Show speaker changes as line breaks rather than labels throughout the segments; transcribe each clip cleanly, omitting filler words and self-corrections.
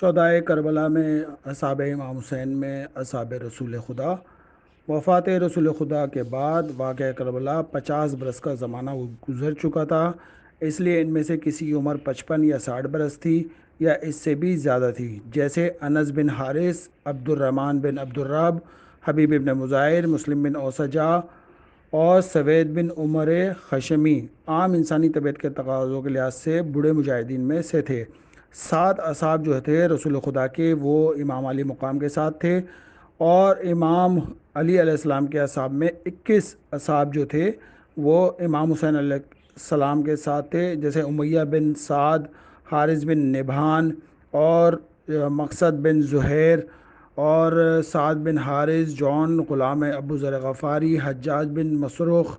شہدائے کربلا میں اصحاب امام حسین میں اصحاب رسول خدا۔ وفات رسول خدا کے بعد واقعہ کربلا 50 برس کا زمانہ گزر چکا تھا، اس لیے ان میں سے کسی کی عمر 55 یا 60 برس تھی یا اس سے بھی زیادہ تھی، جیسے انس بن حارث، عبد الرحمن بن عبد الرب، حبیب بن مظاہر، مسلم بن اوسجا اور سوید بن عمر خشمی عام انسانی طبیعت کے تقاضوں کے لحاظ سے بوڑھے مجاہدین میں سے تھے۔ 7 اصحاب جو تھے رسول خدا کے، وہ امام علی مقام کے ساتھ تھے، اور امام علی علیہ السلام کے اصحاب میں 21 اصحاب جو تھے وہ امام حسین علیہ السلام کے ساتھ تھے، جیسے امیہ بن سعد، حارث بن نبھان اور مقصد بن زہیر اور سعد بن حارث، جون غلام ابو ذر غفاری، حجاج بن مسروق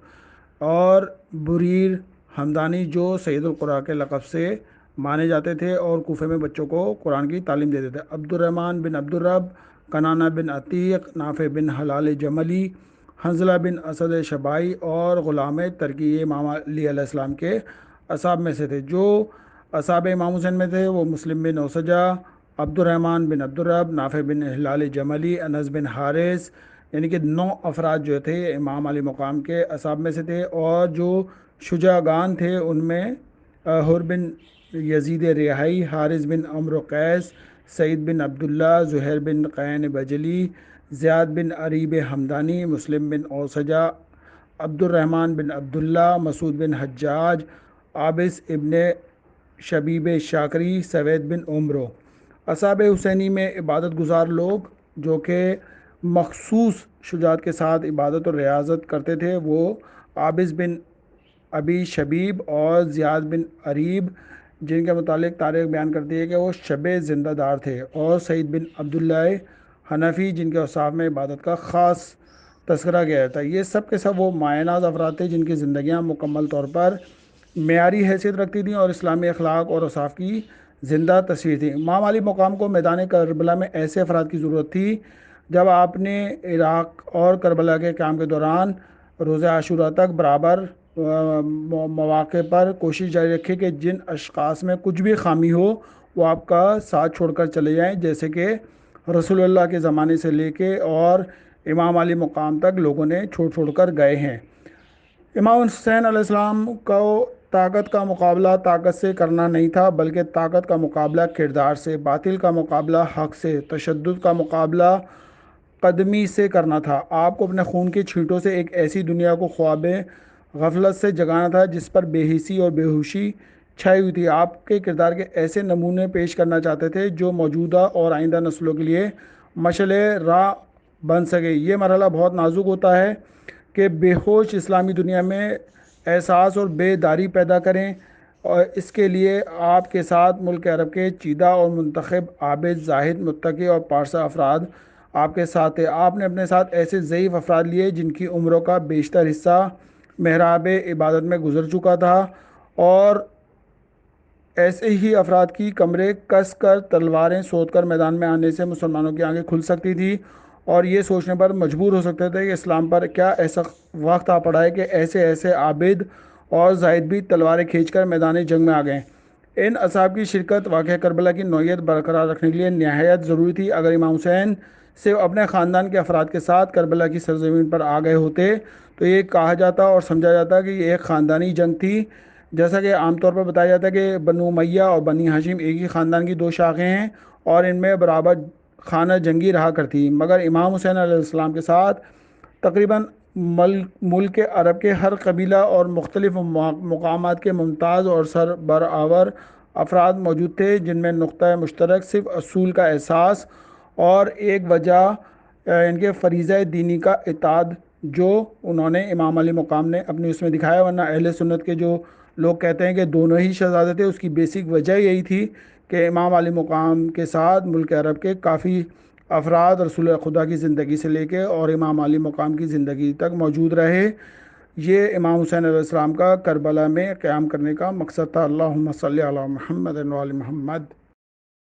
اور بریر ہمدانی جو سید القراء کے لقب سے مانے جاتے تھے اور کوفے میں بچوں کو قرآن کی تعلیم دیتے تھے۔ عبد الرحمن بن عبد الرب، کنانہ بن عتیق، نافع بن حلال جملی، حنظلہ بن اسد شبائی اور غلام ترکی یہ امام علی علیہ السلام کے اصحاب میں سے تھے۔ جو اصحاب امام حسین میں تھے وہ مسلم بن اوسجا، عبد الرحمن بن عبد الرب، نافع بن حلال جملی، انس بن حارث، یعنی کہ 9 افراد جو تھے امام علی مقام کے اصحاب میں سے تھے، اور جو شجاعان تھے ان میں حر بن یزید ریاحی، حارث بن عمرو قیس، سعید بن عبداللہ، زہیر بن قین بجلی، زیاد بن عریب ہمدانی، مسلم بن اوسجا، عبد الرحمن بن عبداللہ، مسعود بن حجاج، عابس ابن شبیب شاکری، سوید بن عمرو۔ اصحاب حسینی میں عبادت گزار لوگ جو کہ مخصوص شجاعت کے ساتھ عبادت اور ریاضت کرتے تھے وہ عابس بن ابی شبیب اور زیاد بن عریب، جن کے متعلق تاریخ بیان کرتی ہے کہ وہ شب زندہ دار تھے، اور سعید بن عبداللہ حنفی، جن کے اوصاف میں عبادت کا خاص تذکرہ کیا جاتا ہے۔ یہ سب کے سب وہ مایہ ناز افراد تھے جن کی زندگیاں مکمل طور پر معیاری حیثیت رکھتی تھیں اور اسلامی اخلاق اور اوصاف کی زندہ تصویر تھی۔ امام علی مقام کو میدان کربلا میں ایسے افراد کی ضرورت تھی جب آپ نے عراق اور کربلا کے قیام کے دوران روز عاشوراء تک برابر مواقع پر کوشش جاری رکھی کہ جن اشخاص میں کچھ بھی خامی ہو وہ آپ کا ساتھ چھوڑ کر چلے جائیں، جیسے کہ رسول اللہ کے زمانے سے لے کے اور امام علی مقام تک لوگوں نے چھوڑ کر گئے ہیں۔ امام حسین علیہ السلام کو طاقت کا مقابلہ طاقت سے کرنا نہیں تھا، بلکہ طاقت کا مقابلہ کردار سے، باطل کا مقابلہ حق سے، تشدد کا مقابلہ قدمی سے کرنا تھا۔ آپ کو اپنے خون کی چھینٹوں سے ایک ایسی دنیا کو خواب غفلت سے جگانا تھا جس پر بے حسی اور بے ہوشی چھائی ہوئی تھی۔ آپ کے کردار کے ایسے نمونے پیش کرنا چاہتے تھے جو موجودہ اور آئندہ نسلوں کے لیے مشعل راہ بن سکے۔ یہ مرحلہ بہت نازک ہوتا ہے کہ بے ہوش اسلامی دنیا میں احساس اور بیداری پیدا کریں، اور اس کے لیے آپ کے ساتھ ملک عرب کے چیدہ اور منتخب عابد، زاہد، متقی اور پارسا افراد آپ کے ساتھ تھے۔ آپ نے اپنے ساتھ ایسے ضعیف افراد لیے جن کی عمروں کا بیشتر حصہ محراب عبادت میں گزر چکا تھا، اور ایسے ہی افراد کی کمریں کس کر تلواریں سوت کر میدان میں آنے سے مسلمانوں کی آنکھیں کھل سکتی تھی اور یہ سوچنے پر مجبور ہو سکتے تھے کہ اسلام پر کیا ایسا وقت آ پڑا ہے کہ ایسے عابد اور زاہد بھی تلواریں کھینچ کر میدان جنگ میں آ گئے۔ ان اصحاب کی شرکت واقعہ کربلا کی نوعیت برقرار رکھنے کے لیے نہایت ضروری تھی۔ اگر امام حسین صرف اپنے خاندان کے افراد کے ساتھ کربلا کی سرزمین پر آ گئے ہوتے تو یہ کہا جاتا اور سمجھا جاتا کہ یہ ایک خاندانی جنگ تھی، جیسا کہ عام طور پر بتایا جاتا ہے کہ بنو امیہ اور بنی ہاشم ایک ہی خاندان کی 2 شاخیں ہیں اور ان میں برابر خانہ جنگی رہا کرتی۔ مگر امام حسین علیہ السلام کے ساتھ تقریباً ملک عرب کے ہر قبیلہ اور مختلف مقامات کے ممتاز اور سربراور افراد موجود تھے، جن میں نقطہ مشترک صرف اصول کا احساس اور ایک وجہ ان کے فریضہ دینی کا اطاعت جو انہوں نے امام علی مقام نے اپنی اس میں دکھایا۔ ورنہ اہل سنت کے جو لوگ کہتے ہیں کہ دونوں ہی شہزادے تھے، اس کی بیسک وجہ یہی تھی کہ امام علی مقام کے ساتھ ملک عرب کے کافی افراد رسول خدا کی زندگی سے لے کے اور امام علی مقام کی زندگی تک موجود رہے۔ یہ امام حسین علیہ السلام کا کربلا میں قیام کرنے کا مقصد تھا۔ اللہم صلی علی محمد و علی محمد۔